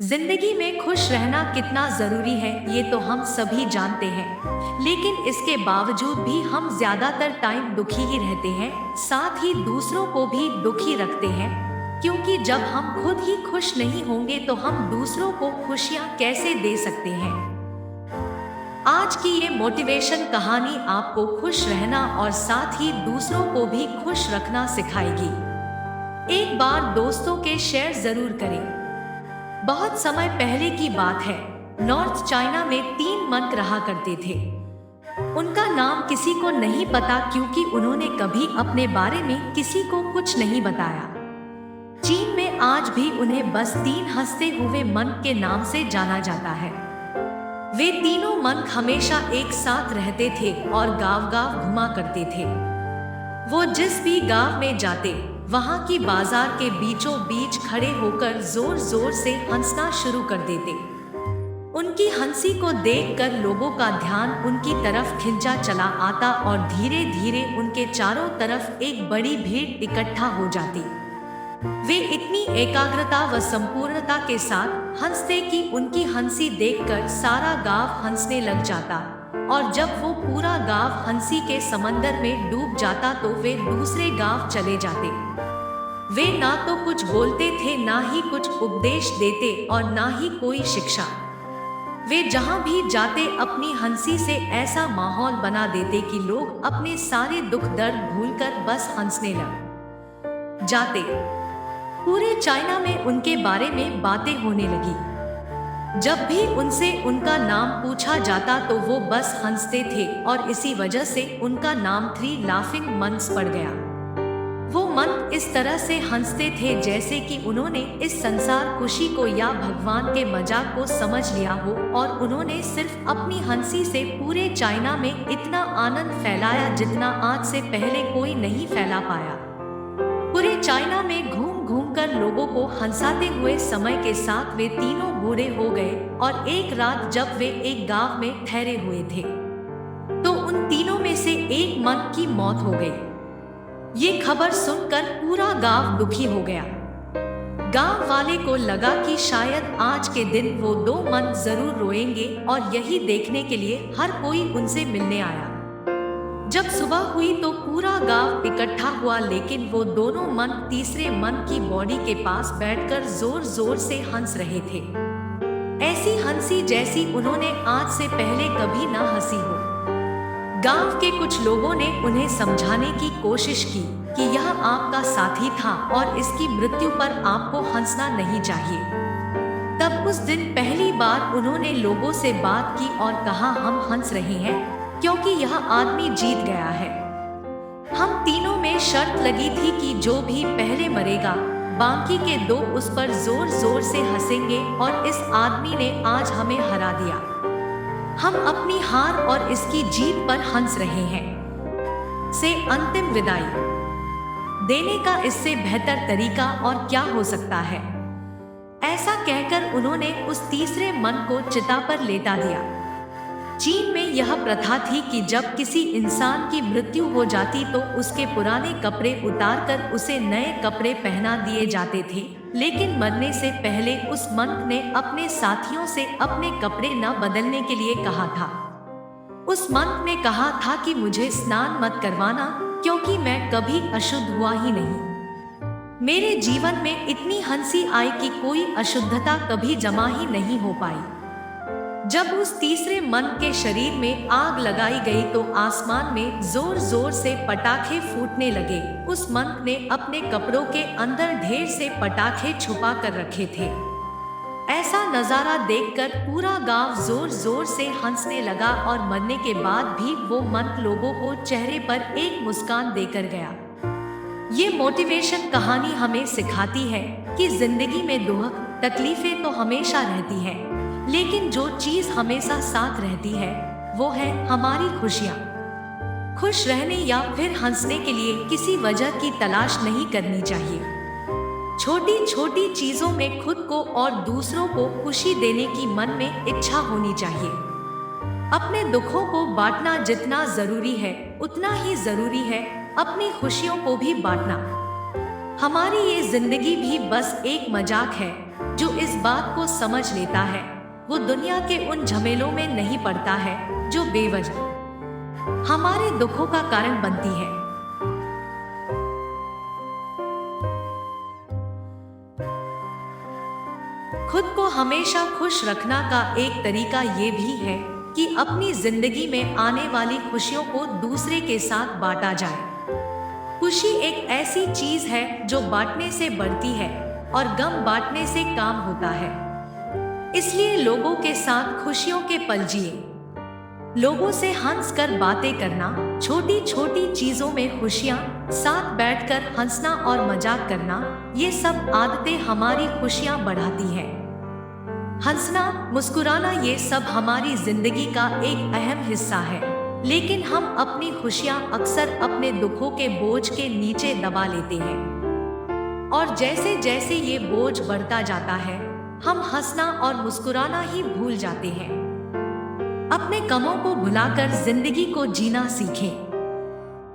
जिंदगी में खुश रहना कितना जरूरी है ये तो हम सभी जानते हैं, लेकिन इसके बावजूद भी हम ज्यादातर टाइम दुखी ही रहते हैं, साथ ही दूसरों को भी दुखी रखते हैं। क्योंकि जब हम खुद ही खुश नहीं होंगे तो हम दूसरों को खुशियां कैसे दे सकते हैं। आज की ये मोटिवेशन कहानी आपको खुश रहना और साथ ही दूसरों को भी खुश रखना सिखाएगी। एक बार दोस्तों के शेयर जरूर करें। बहुत समय पहले की बात है। नॉर्थ चाइना में 3 मंक रहा करते थे। उनका नाम किसी को नहीं पता क्योंकि उन्होंने कभी अपने बारे में किसी को कुछ नहीं बताया। चीन में आज भी उन्हें बस 3 हंसते हुए मंक के नाम से जाना जाता है। वे तीनों मंक हमेशा एक साथ रहते थे और गांव-गांव घुमा करते थे। वो जिस भी गांव में जाते वहां की बाजार के बीचों बीच खड़े होकर जोर जोर से हंसना शुरू कर देते। उनकी हंसी को देखकर लोगों का ध्यान उनकी तरफ खिंचा चला आता और धीरे धीरे उनके चारों तरफ एक बड़ी भीड़ इकट्ठा हो जाती। वे इतनी एकाग्रता व संपूर्णता के साथ हंसते कि उनकी हंसी देखकर सारा गांव हंसने लग जाता, और जब वो पूरा गांव हंसी के समंदर में डूब जाता तो वे दूसरे गांव चले जाते। वे ना तो कुछ बोलते थे, ना ही कुछ उपदेश देते और ना ही कोई शिक्षा। वे जहां भी जाते अपनी हंसी से ऐसा माहौल बना देते कि लोग अपने सारे दुख दर्द भूलकर बस हंसने लग जाते। पूरे चाइना में उनके बारे में बातें होने लगी। जब भी उनसे उनका नाम पूछा जाता तो वो बस हंसते थे और इसी वजह से उनका नाम 3 लाफिंग मंक्स पड़ गया। वो मंक इस तरह से हंसते थे जैसे कि उन्होंने इस संसार खुशी को या भगवान के मजाक को समझ लिया हो, और उन्होंने सिर्फ अपनी हंसी से पूरे चाइना में इतना आनंद फैलाया जितना आज से पहले कोई नहीं फैला पाया। पूरे चाइना में घूम घूम कर लोगों को हंसाते हुए समय के साथ वे तीनों बूढ़े हो गए, और एक रात जब वे एक गांव में ठहरे हुए थे तो उन तीनों में से एक मंक की मौत हो गई। ये खबर सुनकर पूरा गांव दुखी हो गया। गांव वाले को लगा कि शायद आज के दिन वो 2 मंक जरूर रोएंगे, और यही देखने के लिए हर कोई उनसे मिलने आया। जब सुबह हुई तो पूरा गांव इकट्ठा हुआ, लेकिन वो दोनों मंक तीसरे मंक की बॉडी के पास बैठकर जोर जोर से हंस रहे थे। ऐसी हंसी जैसी उन्होंने आज से पहले कभी ना हंसी हो। गांव के कुछ लोगों ने उन्हें समझाने की कोशिश की कि यह आपका साथी था और इसकी मृत्यु पर आपको हंसना नहीं चाहिए। तब उस दिन पहली बार उन्होंने लोगों से बात की और कहा, हम हंस रहे हैं क्योंकि यह आदमी जीत गया है। हम तीनों में शर्त लगी थी कि जो भी पहले मरेगा बाकी के 2 उस पर जोर जोर से हंसेंगे, और इस आदमी ने आज हमें हरा दिया। हम अपनी हार और इसकी जीत पर हंस रहे हैं। से अंतिम विदाई देने का इससे बेहतर तरीका और क्या हो सकता है। ऐसा कहकर उन्होंने उस तीसरे मंक को चिता पर लेटा दिया। चीन में यह प्रथा थी कि जब किसी इंसान की मृत्यु हो जाती तो उसके पुराने कपड़े उतारकर उसे नए कपड़े पहना दिए जाते थे, लेकिन मरने से पहले उस मंक ने अपने साथियों से अपने कपड़े न बदलने के लिए कहा था। उस मंक ने कहा था कि मुझे स्नान मत करवाना क्योंकि मैं कभी अशुद्ध हुआ ही नहीं। मेरे जीवन में इतनी हंसी आई कि कोई अशुद्धता कभी जमा ही नहीं हो पाई। जब उस तीसरे मंक के शरीर में आग लगाई गई तो आसमान में जोर जोर से पटाखे फूटने लगे। उस मंक ने अपने कपड़ों के अंदर ढेर से पटाखे छुपा कर रखे थे। ऐसा नजारा देखकर पूरा गांव जोर जोर से हंसने लगा, और मरने के बाद भी वो मंक लोगों को चेहरे पर एक मुस्कान देकर गया। ये मोटिवेशन कहानी हमें सिखाती है कि जिंदगी में दुख तकलीफें तो हमेशा रहती है, लेकिन जो चीज हमेशा साथ रहती है वो है हमारी खुशियाँ। खुश रहने या फिर हंसने के लिए किसी वजह की तलाश नहीं करनी चाहिए। छोटी छोटी चीजों में खुद को और दूसरों को खुशी देने की मन में इच्छा होनी चाहिए। अपने दुखों को बांटना जितना जरूरी है उतना ही जरूरी है अपनी खुशियों को भी बांटना। हमारी ये जिंदगी भी बस एक मजाक है, जो इस बात को समझ लेता है वो दुनिया के उन झमेलों में नहीं पड़ता है जो बेवजह हमारे दुखों का कारण बनती है। खुद को हमेशा खुश रखना का एक तरीका ये भी है कि अपनी जिंदगी में आने वाली खुशियों को दूसरे के साथ बांटा जाए। खुशी एक ऐसी चीज है जो बांटने से बढ़ती है और गम बांटने से काम होता है। इसलिए लोगों के साथ खुशियों के पल जिए। लोगों से हंस कर बातें करना, छोटी छोटी चीजों में खुशियां, साथ बैठकर हंसना और मजाक करना, ये सब आदतें हमारी खुशियां बढ़ाती हैं। हंसना, मुस्कुराना, ये सब हमारी जिंदगी का एक अहम हिस्सा है, लेकिन हम अपनी खुशियां अक्सर अपने दुखों के बोझ के नीचे दबा लेते हैं। और जैसे जैसे ये बोझ बढ़ता जाता है हम हंसना और मुस्कुराना ही भूल जाते हैं। अपने गमों को भुलाकर जिंदगी को जीना सीखें।